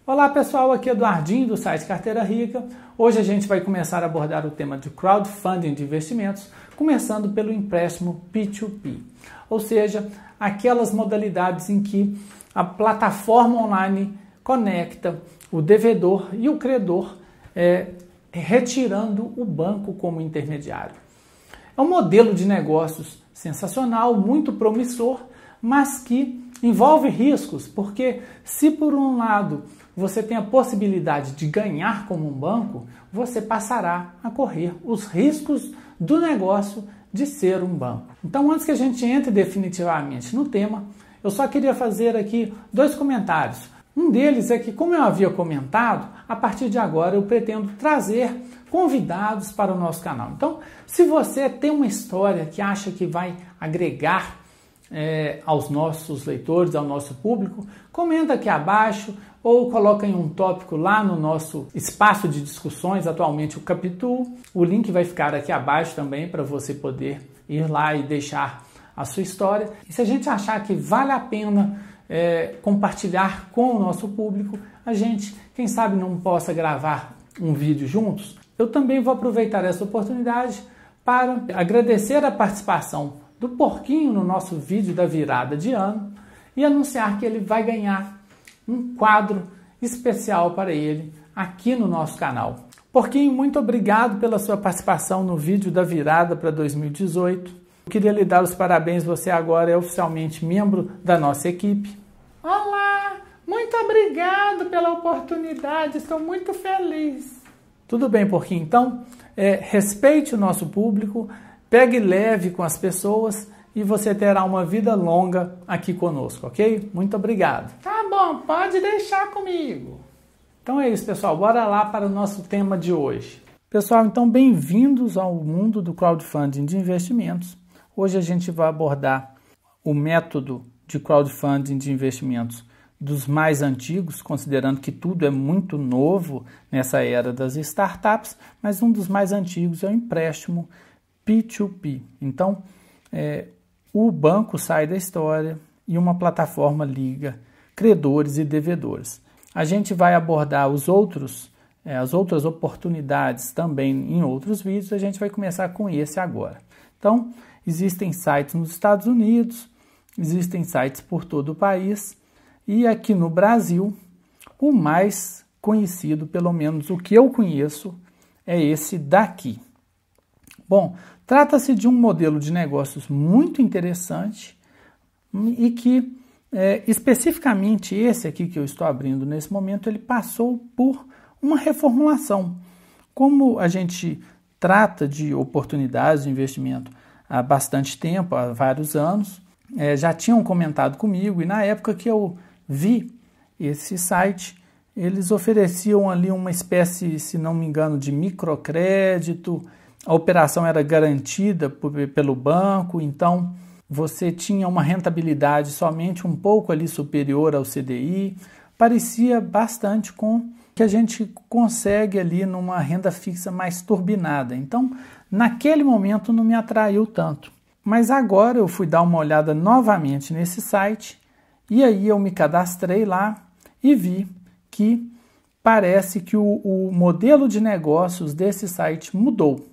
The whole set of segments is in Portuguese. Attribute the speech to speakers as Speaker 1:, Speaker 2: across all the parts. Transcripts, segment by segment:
Speaker 1: Olá pessoal, aqui é Eduardinho do site Carteira Rica. Hoje a gente vai começar a abordar o tema de crowdfunding de investimentos, começando pelo empréstimo P2P, ou seja, aquelas modalidades em que a plataforma online conecta o devedor e o credor, retirando o banco como intermediário. É um modelo de negócios sensacional, muito promissor, mas que envolve riscos, porque se por um lado você tem a possibilidade de ganhar como um banco, você passará a correr os riscos do negócio de ser um banco. Então, antes que a gente entre definitivamente no tema, eu só queria fazer aqui dois comentários. Um deles é que, como eu havia comentado, a partir de agora eu pretendo trazer convidados para o nosso canal. Então, se você tem uma história que acha que vai agregar aos nossos leitores, ao nosso público, comenta aqui abaixo ou coloca em um tópico lá no nosso espaço de discussões, atualmente o Capitool. O link vai ficar aqui abaixo também para você poder ir lá e deixar a sua história. E se a gente achar que vale a pena compartilhar com o nosso público, a gente, quem sabe, não possa gravar um vídeo juntos. Eu também vou aproveitar essa oportunidade para agradecer a participação do Porquinho no nosso vídeo da virada de ano e anunciar que ele vai ganhar um quadro especial para ele aqui no nosso canal. Porquinho, muito obrigado pela sua participação no vídeo da virada para 2018. Eu queria lhe dar os parabéns, você agora é oficialmente membro da nossa equipe. Olá, muito obrigado pela oportunidade, estou muito feliz. Tudo bem, Porquinho, então respeite o nosso público, pegue leve com as pessoas e você terá uma vida longa aqui conosco, ok? Muito obrigado. Tá bom, pode deixar comigo. Então é isso, pessoal. Bora lá para o nosso tema de hoje. Pessoal, então bem-vindos ao mundo do crowdfunding de investimentos. Hoje a gente vai abordar o método de crowdfunding de investimentos dos mais antigos, considerando que tudo é muito novo nessa era das startups, mas um dos mais antigos é o empréstimo P2P. Então, o banco sai da história e uma plataforma liga credores e devedores. A gente vai abordar as outras oportunidades também em outros vídeos, a gente vai começar com esse agora. Então, existem sites nos Estados Unidos, existem sites por todo o país e aqui no Brasil, o mais conhecido, pelo menos o que eu conheço, é esse daqui. Bom, trata-se de um modelo de negócios muito interessante e que, especificamente esse aqui que eu estou abrindo nesse momento, ele passou por uma reformulação. Como a gente trata de oportunidades de investimento há bastante tempo, há vários anos, já tinham comentado comigo e na época que eu vi esse site, eles ofereciam ali uma espécie, se não me engano, de microcrédito. A operação era garantida pelo banco, então você tinha uma rentabilidade somente um pouco ali superior ao CDI. Parecia bastante com o que a gente consegue ali numa renda fixa mais turbinada. Então, naquele momento não me atraiu tanto. Mas agora eu fui dar uma olhada novamente nesse site e aí eu me cadastrei lá e vi que parece que o modelo de negócios desse site mudou.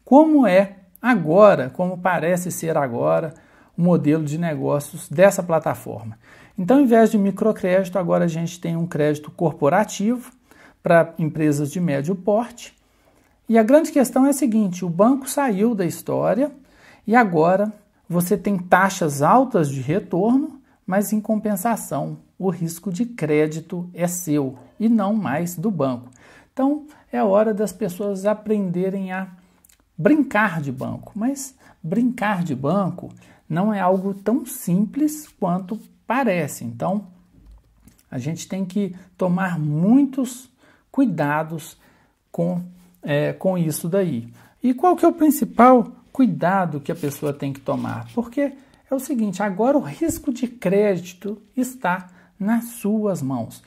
Speaker 1: Como é agora, como parece ser agora, o modelo de negócios dessa plataforma. Então, ao invés de microcrédito, agora a gente tem um crédito corporativo para empresas de médio porte. E a grande questão é a seguinte, o banco saiu da história e agora você tem taxas altas de retorno, mas em compensação, o risco de crédito é seu e não mais do banco. Então, é hora das pessoas aprenderem a brincar de banco, mas brincar de banco não é algo tão simples quanto parece. Então, a gente tem que tomar muitos cuidados com isso daí. E qual que é o principal cuidado que a pessoa tem que tomar? Porque é o seguinte, agora o risco de crédito está nas suas mãos.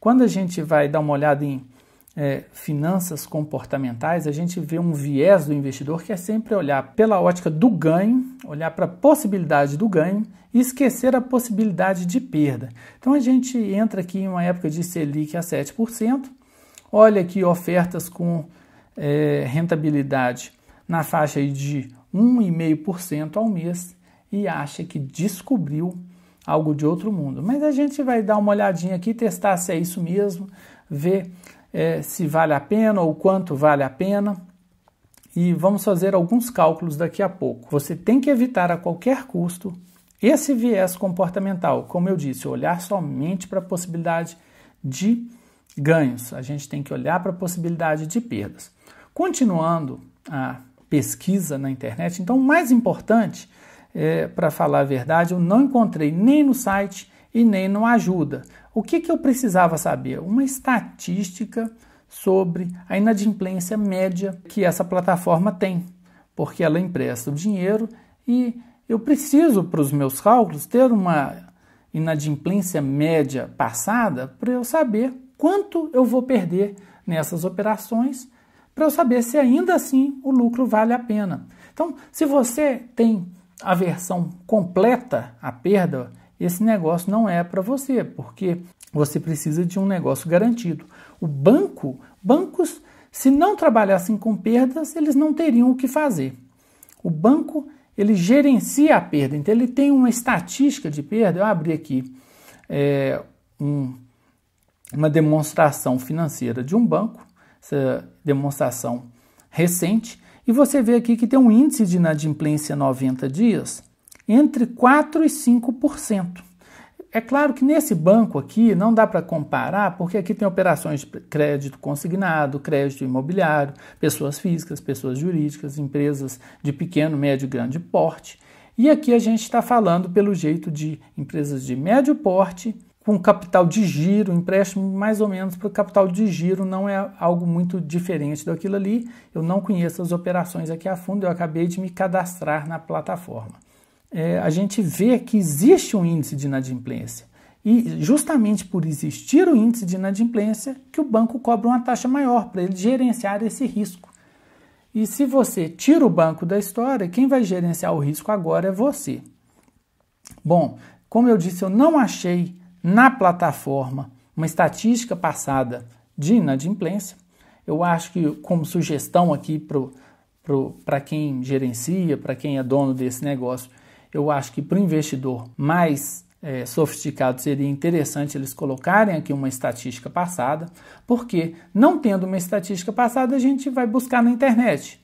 Speaker 1: Quando a gente vai dar uma olhada em finanças comportamentais, a gente vê um viés do investidor que é sempre olhar pela ótica do ganho, olhar para a possibilidade do ganho e esquecer a possibilidade de perda. Então a gente entra aqui em uma época de Selic a 7%, olha aqui ofertas com rentabilidade na faixa aí de 1,5% ao mês e acha que descobriu algo de outro mundo. Mas a gente vai dar uma olhadinha aqui, testar se é isso mesmo, ver se vale a pena ou quanto vale a pena, e vamos fazer alguns cálculos daqui a pouco. Você tem que evitar a qualquer custo esse viés comportamental, como eu disse, olhar somente para a possibilidade de ganhos, a gente tem que olhar para a possibilidade de perdas. Continuando a pesquisa na internet, então o mais importante, para falar a verdade, eu não encontrei nem no site e nem no Ajuda. O que eu precisava saber? Uma estatística sobre a inadimplência média que essa plataforma tem, porque ela empresta o dinheiro e eu preciso, para os meus cálculos, ter uma inadimplência média passada para eu saber quanto eu vou perder nessas operações, para eu saber se ainda assim o lucro vale a pena. Então, se você tem a versão completa à perda, esse negócio não é para você, porque você precisa de um negócio garantido. Bancos, se não trabalhassem com perdas, eles não teriam o que fazer. O banco, ele gerencia a perda, então ele tem uma estatística de perda. Eu abri aqui uma demonstração financeira de um banco, essa demonstração recente, e você vê aqui que tem um índice de inadimplência 90 dias entre 4% e 5%. É claro que nesse banco aqui não dá para comparar, porque aqui tem operações de crédito consignado, crédito imobiliário, pessoas físicas, pessoas jurídicas, empresas de pequeno, médio e grande porte. E aqui a gente está falando pelo jeito de empresas de médio porte, com capital de giro, empréstimo mais ou menos para o capital de giro, não é algo muito diferente daquilo ali. Eu não conheço as operações aqui a fundo, eu acabei de me cadastrar na plataforma. A gente vê que existe um índice de inadimplência e justamente por existir o índice de inadimplência que o banco cobra uma taxa maior para ele gerenciar esse risco. E se você tira o banco da história, quem vai gerenciar o risco agora é você. Bom, como eu disse, eu não achei na plataforma uma estatística passada de inadimplência. Eu acho que, como sugestão aqui para quem gerencia, para quem é dono desse negócio, eu acho que para o investidor mais sofisticado seria interessante eles colocarem aqui uma estatística passada, porque não tendo uma estatística passada a gente vai buscar na internet.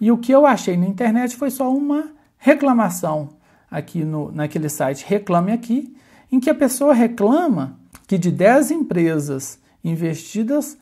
Speaker 1: E o que eu achei na internet foi só uma reclamação aqui naquele site Reclame Aqui, em que a pessoa reclama que de 10 empresas investidas,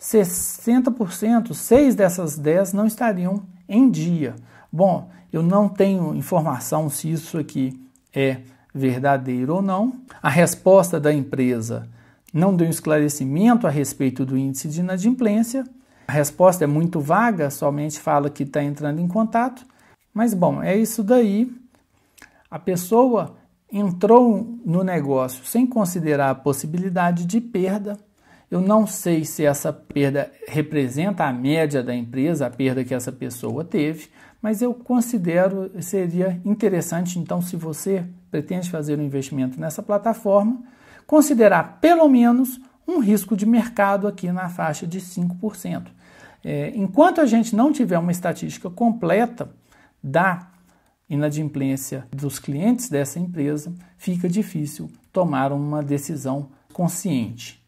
Speaker 1: 60%, 6 dessas 10 não estariam em dia. Bom, eu não tenho informação se isso aqui é verdadeiro ou não. A resposta da empresa não deu esclarecimento a respeito do índice de inadimplência. A resposta é muito vaga, somente fala que está entrando em contato. Mas, bom, é isso daí. A pessoa entrou no negócio sem considerar a possibilidade de perda. Eu não sei se essa perda representa a média da empresa, a perda que essa pessoa teve, mas eu considero seria interessante, então, se você pretende fazer um investimento nessa plataforma, considerar pelo menos um risco de mercado aqui na faixa de 5%. Enquanto a gente não tiver uma estatística completa da inadimplência dos clientes dessa empresa, fica difícil tomar uma decisão consciente.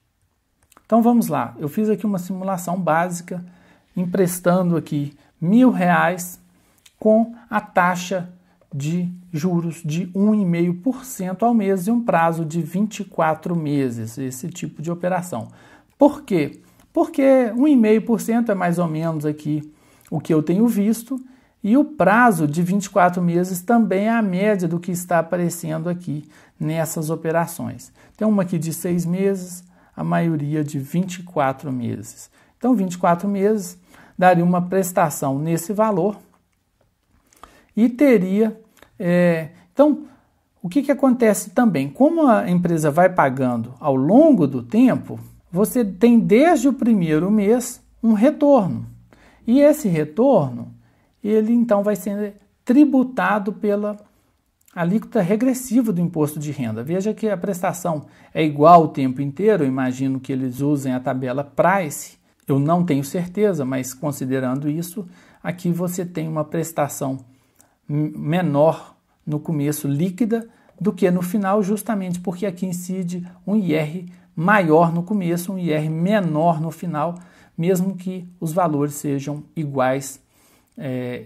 Speaker 1: Então vamos lá, eu fiz aqui uma simulação básica, emprestando aqui R$1.000 com a taxa de juros de 1,5% ao mês e um prazo de 24 meses, esse tipo de operação. Por quê? Porque 1,5% é mais ou menos aqui o que eu tenho visto, e o prazo de 24 meses também é a média do que está aparecendo aqui nessas operações. Tem uma aqui de 6 meses, a maioria de 24 meses. Então, 24 meses daria uma prestação nesse valor e teria... Então, o que acontece também? Como a empresa vai pagando ao longo do tempo, você tem desde o primeiro mês um retorno. E esse retorno, ele então vai ser tributado pela alíquota regressiva do imposto de renda. Veja que a prestação é igual o tempo inteiro, eu imagino que eles usem a tabela Price, eu não tenho certeza, mas considerando isso, aqui você tem uma prestação menor no começo líquida do que no final, justamente porque aqui incide um IR maior no começo, um IR menor no final, mesmo que os valores sejam iguais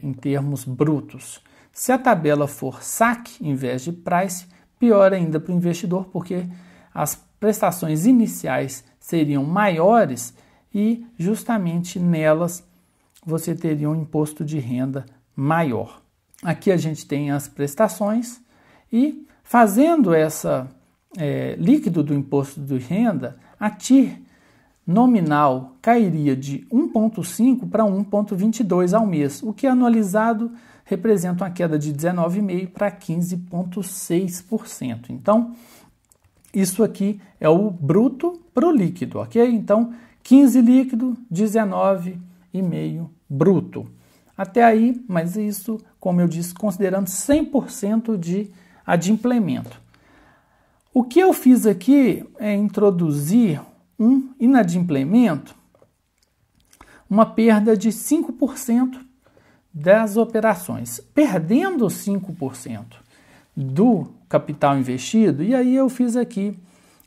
Speaker 1: em termos brutos. Se a tabela for SAC em vez de Price, pior ainda para o investidor, porque as prestações iniciais seriam maiores e justamente nelas você teria um imposto de renda maior. Aqui a gente tem as prestações e fazendo essa líquido do imposto de renda, a TIR nominal cairia de 1,5 para 1,22 ao mês, o que anualizado representa uma queda de 19,5% para 15,6%. Então, isso aqui é o bruto para o líquido, ok? Então, 15 líquido, 19,5 bruto. Até aí, mas isso, como eu disse, considerando 100% de adimplemento. O que eu fiz aqui é introduzir um inadimplemento, uma perda de 5% das operações. Perdendo 5% do capital investido, e aí eu fiz aqui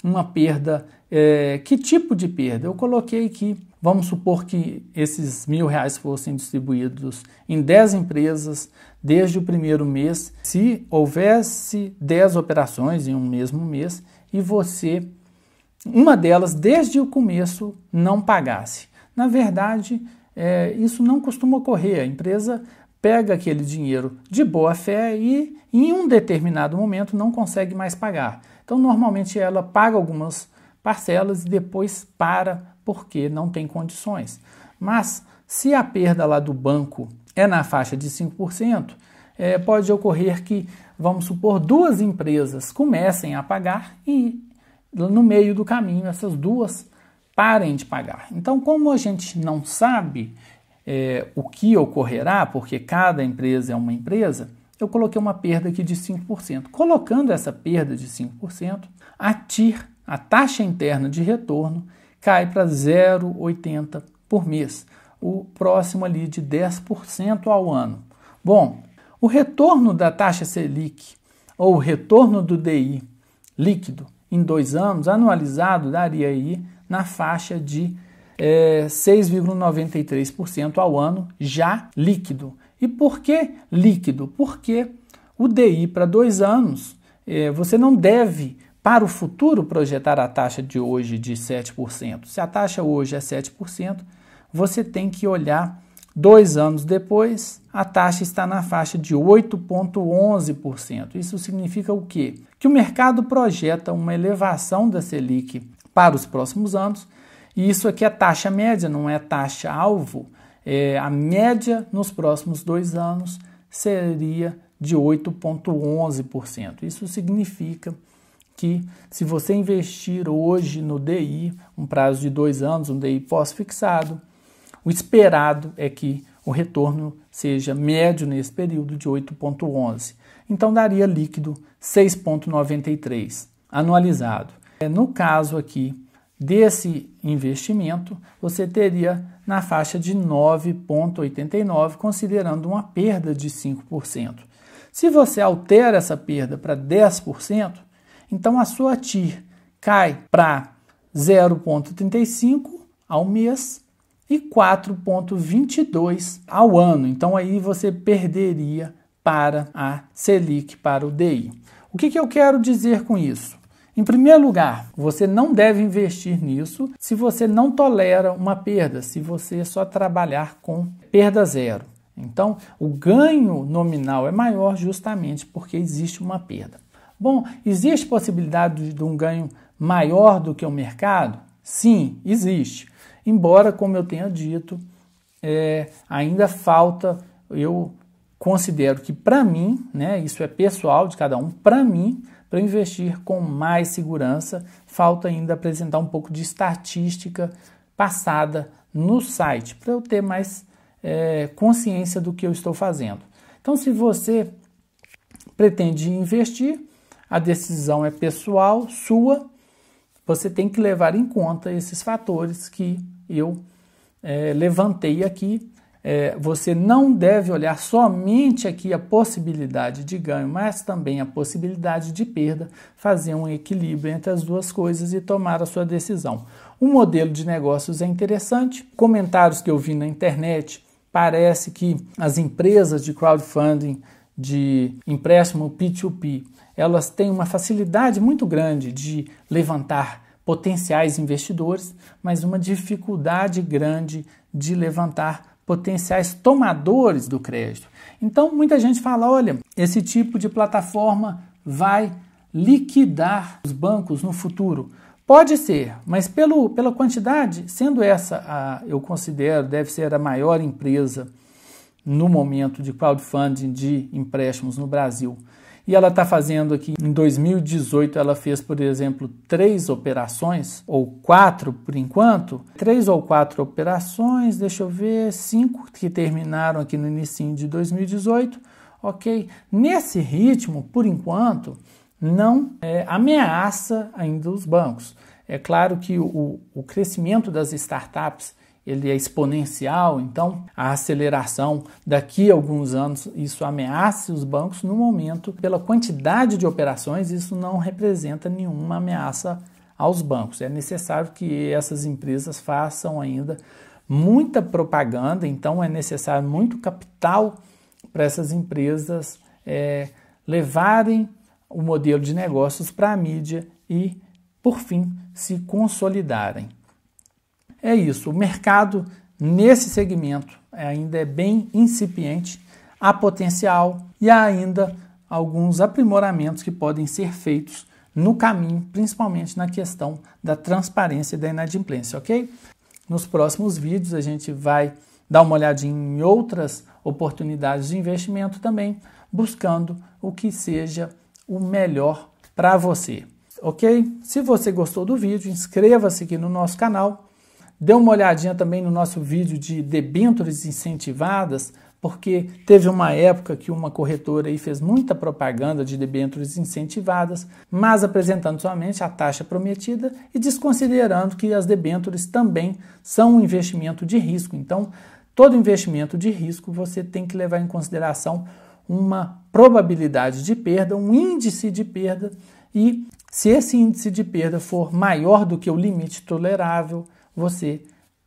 Speaker 1: uma perda. Que tipo de perda? Eu coloquei aqui, vamos supor que esses R$1.000 fossem distribuídos em 10 empresas desde o primeiro mês, se houvesse 10 operações em um mesmo mês e você, uma delas desde o começo, não pagasse. Na verdade, isso não costuma ocorrer. A empresa pega aquele dinheiro de boa fé e em um determinado momento não consegue mais pagar. Então, normalmente ela paga algumas parcelas e depois para porque não tem condições. Mas se a perda lá do banco é na faixa de 5%, pode ocorrer que, vamos supor, 2 empresas comecem a pagar e no meio do caminho essas 2 parem de pagar. Então, como a gente não sabe o que ocorrerá, porque cada empresa é uma empresa, eu coloquei uma perda aqui de 5%. Colocando essa perda de 5%, a TIR, a taxa interna de retorno, cai para 0,80 por mês, o próximo ali de 10% ao ano. Bom, o retorno da taxa Selic, ou o retorno do DI líquido, em 2 anos, anualizado, daria aí na faixa de 6,93% ao ano, já líquido. E por que líquido? Porque o DI para 2 anos, você não deve, para o futuro, projetar a taxa de hoje de 7%. Se a taxa hoje é 7%, você tem que olhar 2 anos depois, a taxa está na faixa de 8,11%. Isso significa o quê? Que o mercado projeta uma elevação da Selic para os próximos anos, e isso aqui é taxa média, não é taxa alvo. A média nos próximos 2 anos seria de 8,11%. Isso significa que se você investir hoje no DI, um prazo de 2 anos, um DI pós-fixado, o esperado é que o retorno seja médio nesse período de 8,11. Então daria líquido 6,93 anualizado. No caso aqui desse investimento, você teria na faixa de 9,89, considerando uma perda de 5%. Se você altera essa perda para 10%, então a sua TIR cai para 0,35 ao mês e 4,22 ao ano. Então aí você perderia para a Selic, para o DI. O que eu quero dizer com isso? Em primeiro lugar, você não deve investir nisso se você não tolera uma perda, se você só trabalhar com perda zero. Então, o ganho nominal é maior justamente porque existe uma perda. Bom, existe possibilidade de um ganho maior do que o mercado? Sim, existe. Embora, como eu tenha dito, ainda falta eu considero que para mim, né, isso é pessoal de cada um, para mim, para investir com mais segurança, falta ainda apresentar um pouco de estatística passada no site, para eu ter mais consciência do que eu estou fazendo. Então, se você pretende investir, a decisão é pessoal, sua, você tem que levar em conta esses fatores que eu levantei aqui. Você não deve olhar somente aqui a possibilidade de ganho, mas também a possibilidade de perda, fazer um equilíbrio entre as duas coisas e tomar a sua decisão. O modelo de negócios é interessante. Comentários que eu vi na internet, parece que as empresas de crowdfunding, de empréstimo P2P, elas têm uma facilidade muito grande de levantar potenciais investidores, mas uma dificuldade grande de levantar potenciais tomadores do crédito. Então, muita gente fala, olha, esse tipo de plataforma vai liquidar os bancos no futuro. Pode ser, mas pela quantidade, sendo essa, eu considero, deve ser a maior empresa no momento de crowdfunding de empréstimos no Brasil. E ela está fazendo aqui, em 2018, ela fez, por exemplo, 3 operações, ou 4 por enquanto, 3 ou 4 operações, deixa eu ver, 5 que terminaram aqui no início de 2018, ok? Nesse ritmo, por enquanto, não ameaça ainda os bancos. É claro que o crescimento das startups ele é exponencial, então a aceleração daqui a alguns anos, isso ameaça os bancos. No momento, pela quantidade de operações, isso não representa nenhuma ameaça aos bancos. É necessário que essas empresas façam ainda muita propaganda, então é necessário muito capital para essas empresas levarem o modelo de negócios para a mídia e, por fim, se consolidarem. É isso, o mercado nesse segmento ainda é bem incipiente, há potencial e há ainda alguns aprimoramentos que podem ser feitos no caminho, principalmente na questão da transparência e da inadimplência, ok? Nos próximos vídeos a gente vai dar uma olhadinha em outras oportunidades de investimento também, buscando o que seja o melhor para você, ok? Se você gostou do vídeo, inscreva-se aqui no nosso canal. Dê uma olhadinha também no nosso vídeo de debêntures incentivadas, porque teve uma época que uma corretora aí fez muita propaganda de debêntures incentivadas, mas apresentando somente a taxa prometida e desconsiderando que as debêntures também são um investimento de risco. Então, todo investimento de risco você tem que levar em consideração uma probabilidade de perda, um índice de perda, e se esse índice de perda for maior do que o limite tolerável, você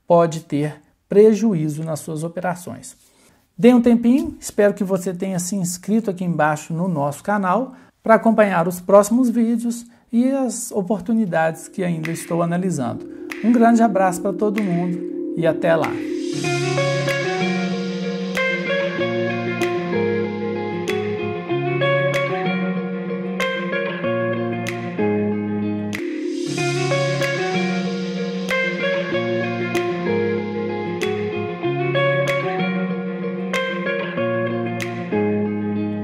Speaker 1: pode ter prejuízo nas suas operações. Dê um tempinho, espero que você tenha se inscrito aqui embaixo no nosso canal para acompanhar os próximos vídeos e as oportunidades que ainda estou analisando. Um grande abraço para todo mundo e até lá!